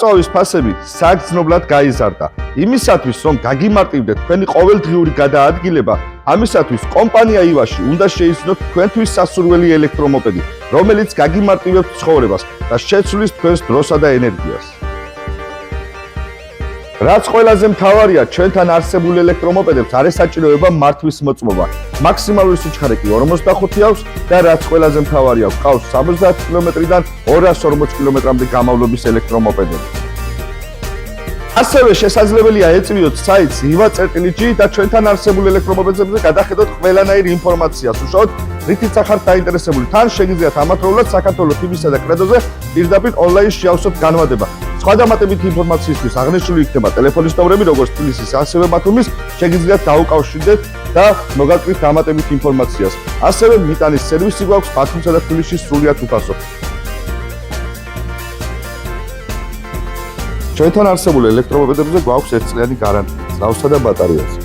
საწვავის ფასები საგრძნობლად გაიზარდა. იმისათვის, რომ გაგიმარტივდეთ თქვენი ყოველდღიური გადაადგილება, ამისათვის კომპანია ივაში უნდა შეიცნოთ თქვენთვის სასურველი ელექტრომოპედი, რომელიც გაგიმარტივებთ ცხოვრებას და შეცვლის თქვენს დროსა და ენერგიას. რაც ყველაზე მთავარია, ჩვენთან არსებულ ელექტრომოპედებს არ ესაჭიროება მართვის მოწმობა. მაქსიმალური სიჩქარე კი 45 აქვს და რაც ყველაზე მთავარია, გვყავს 70 კილომეტრიდან 240 კილომეტრამდე გამავლობის ელექტრომოპედები. ასევე შესაძლებელია ეწვიოთ საიტს iva.gi და ჩვენთან არსებულ ელექტრომოპედებზე გადახედოთ ყველანაირ ინფორმაციას, უშუალოდ რითიც ახართ დაინტერესებული. თან შეგიძლიათ ამათროულად საქართველოს თბილისსა და კრედოზე პირდაპირ ონლაინ შეავსოთ განმადება. სხვა დამატებითი ინფორმაციისთვის აღნიშნული იქნება ტელეფონის ნომრები, როგორც თბილისის, ასევე ბათუმის, შეგიძლიათ დაუკავშირდეთ და მოგაკრით დამატებით ინფორმაციას. ასევე მიტანის სერვისი გვაქვს ბათუმსა და თბილისში სრულიად უფასო. ჩვენთან არსებულ ელექტრომოპედებზე გვაქვს 1 წლიანი გარანტია, ზავსა და ბატარეაზე.